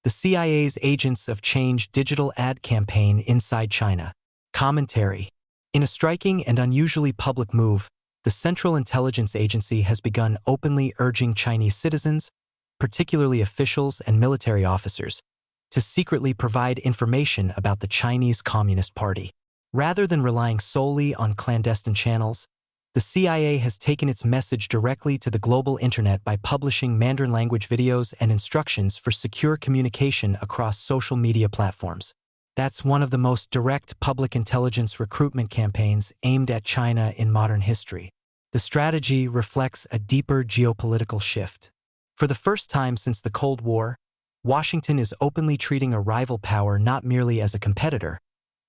The CIA's Agents of Change digital ad campaign inside China. Commentary. In a striking and unusually public move, the Central Intelligence Agency has begun openly urging Chinese citizens, particularly officials and military officers, to secretly provide information about the Chinese Communist Party. Rather than relying solely on clandestine channels, the CIA has taken its message directly to the global internet by publishing Mandarin language videos and instructions for secure communication across social media platforms. That's one of the most direct public intelligence recruitment campaigns aimed at China in modern history. The strategy reflects a deeper geopolitical shift. For the first time since the Cold War, Washington is openly treating a rival power not merely as a competitor,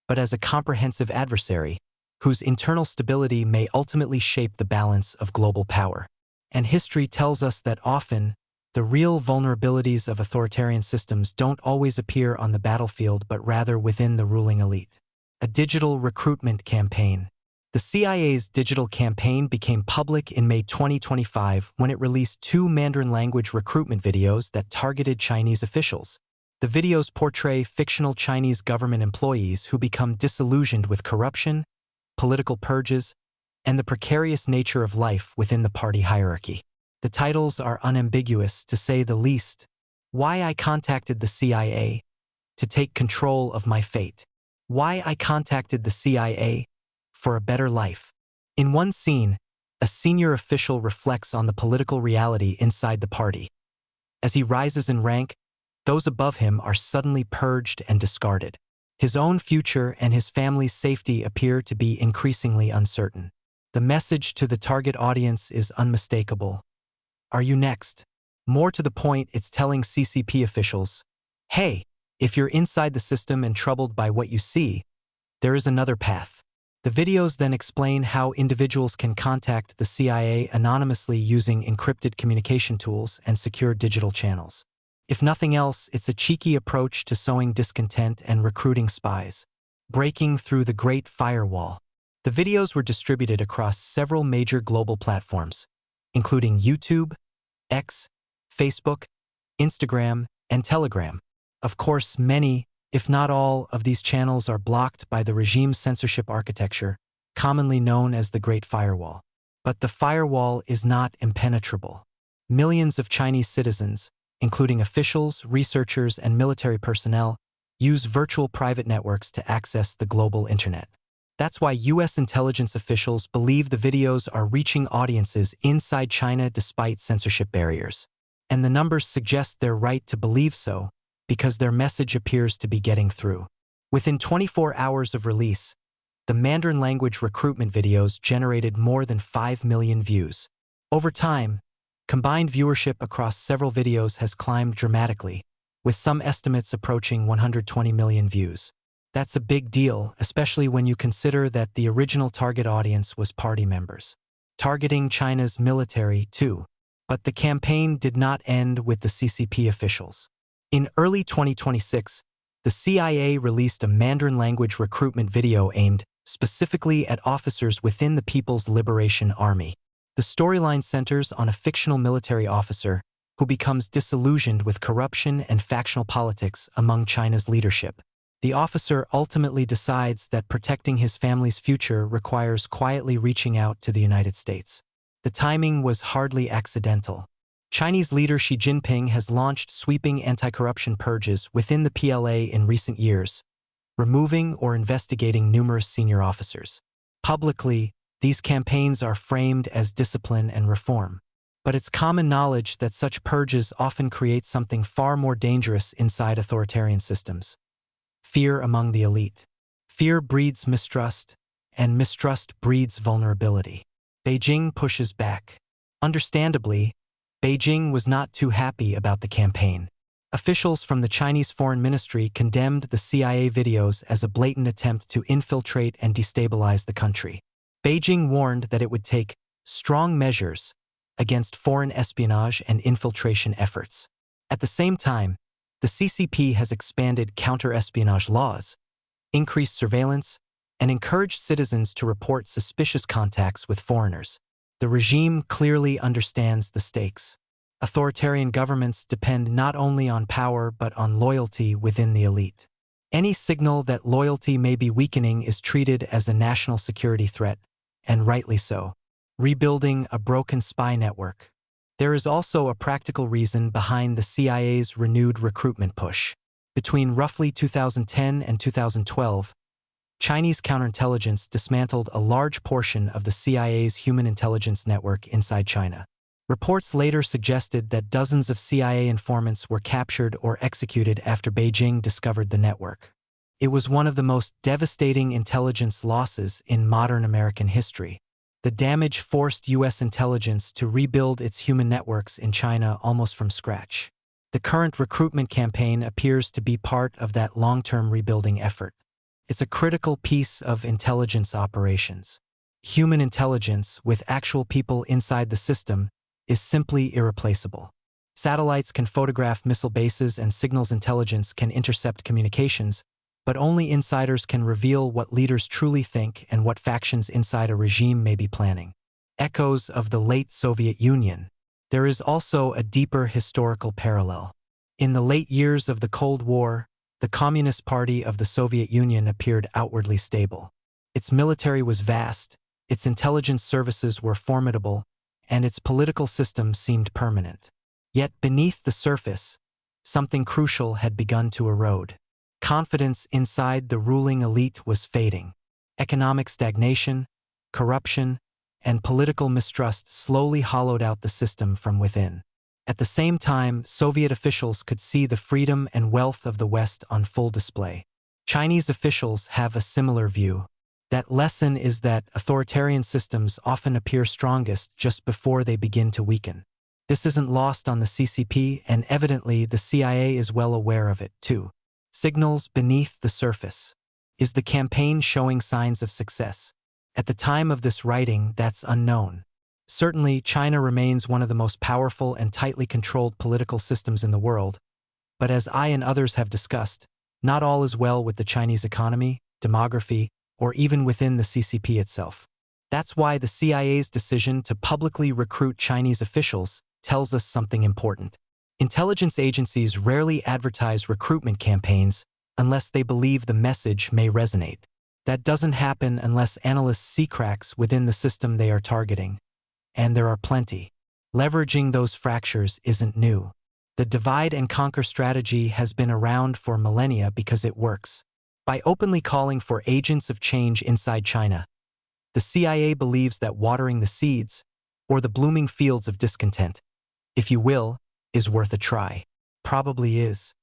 but as a comprehensive adversary, whose internal stability may ultimately shape the balance of global power. And history tells us that often, the real vulnerabilities of authoritarian systems don't always appear on the battlefield but rather within the ruling elite. A digital recruitment campaign. The CIA's digital campaign became public in May 2025 when it released 2 Mandarin language recruitment videos that targeted Chinese officials. The videos portray fictional Chinese government employees who become disillusioned with corruption, political purges, and the precarious nature of life within the party hierarchy. The titles are unambiguous, to say the least. Why I Contacted the CIA to Take Control of My Fate. Why I Contacted the CIA for a Better Life. In one scene, a senior official reflects on the political reality inside the party. As he rises in rank, those above him are suddenly purged and discarded. His own future and his family's safety appear to be increasingly uncertain. The message to the target audience is unmistakable. Are you next? More to the point, it's telling CCP officials, hey, if you're inside the system and troubled by what you see, there is another path. The videos then explain how individuals can contact the CIA anonymously using encrypted communication tools and secure digital channels. If nothing else, it's a cheeky approach to sowing discontent and recruiting spies. Breaking through the Great Firewall. The videos were distributed across several major global platforms, including YouTube, X, Facebook, Instagram, and Telegram. Of course, many, if not all, of these channels are blocked by the regime's censorship architecture, commonly known as the Great Firewall. But the firewall is not impenetrable. Millions of Chinese citizens, including officials, researchers, and military personnel, use virtual private networks to access the global internet. That's why U.S. intelligence officials believe the videos are reaching audiences inside China despite censorship barriers. And the numbers suggest they're right to believe so, because their message appears to be getting through. Within 24 hours of release, the Mandarin language recruitment videos generated more than 5 million views. Over time, combined viewership across several videos has climbed dramatically, with some estimates approaching 120 million views. That's a big deal, especially when you consider that the original target audience was party members. Targeting China's military, too. But the campaign did not end with the CCP officials. In early 2026, the CIA released a Mandarin language recruitment video aimed specifically at officers within the People's Liberation Army. The storyline centers on a fictional military officer who becomes disillusioned with corruption and factional politics among China's leadership. The officer ultimately decides that protecting his family's future requires quietly reaching out to the United States. The timing was hardly accidental. Chinese leader Xi Jinping has launched sweeping anti-corruption purges within the PLA in recent years, removing or investigating numerous senior officers. Publicly, these campaigns are framed as discipline and reform. But it's common knowledge that such purges often create something far more dangerous inside authoritarian systems. Fear among the elite. Fear breeds mistrust, and mistrust breeds vulnerability. Beijing pushes back. Understandably, Beijing was not too happy about the campaign. Officials from the Chinese Foreign Ministry condemned the CIA videos as a blatant attempt to infiltrate and destabilize the country. Beijing warned that it would take strong measures against foreign espionage and infiltration efforts. At the same time, the CCP has expanded counter-espionage laws, increased surveillance, and encouraged citizens to report suspicious contacts with foreigners. The regime clearly understands the stakes. Authoritarian governments depend not only on power but on loyalty within the elite. Any signal that loyalty may be weakening is treated as a national security threat, and rightly so. Rebuilding a broken spy network. There is also a practical reason behind the CIA's renewed recruitment push. Between roughly 2010 and 2012, Chinese counterintelligence dismantled a large portion of the CIA's human intelligence network inside China. Reports later suggested that dozens of CIA informants were captured or executed after Beijing discovered the network. It was one of the most devastating intelligence losses in modern American history. The damage forced U.S. intelligence to rebuild its human networks in China almost from scratch. The current recruitment campaign appears to be part of that long-term rebuilding effort. It's a critical piece of intelligence operations. Human intelligence, with actual people inside the system, is simply irreplaceable. Satellites can photograph missile bases and signals intelligence can intercept communications, but only insiders can reveal what leaders truly think and what factions inside a regime may be planning. Echoes of the late Soviet Union. There is also a deeper historical parallel. In the late years of the Cold War, the Communist Party of the Soviet Union appeared outwardly stable. Its military was vast, its intelligence services were formidable, and its political system seemed permanent. Yet beneath the surface, something crucial had begun to erode. Confidence inside the ruling elite was fading. Economic stagnation, corruption, and political mistrust slowly hollowed out the system from within. At the same time, Soviet officials could see the freedom and wealth of the West on full display. Chinese officials have a similar view. That lesson is that authoritarian systems often appear strongest just before they begin to weaken. This isn't lost on the CCP, and evidently the CIA is well aware of it, too. Signals beneath the surface. Is the campaign showing signs of success? At the time of this writing, that's unknown. Certainly, China remains one of the most powerful and tightly controlled political systems in the world, but as I and others have discussed, not all is well with the Chinese economy, demography, or even within the CCP itself. That's why the CIA's decision to publicly recruit Chinese officials tells us something important. Intelligence agencies rarely advertise recruitment campaigns unless they believe the message may resonate. That doesn't happen unless analysts see cracks within the system they are targeting. And there are plenty. Leveraging those fractures isn't new. The divide and conquer strategy has been around for millennia because it works. By openly calling for agents of change inside China, the CIA believes that watering the seeds, or the blooming fields of discontent, if you will, is worth a try. Probably is.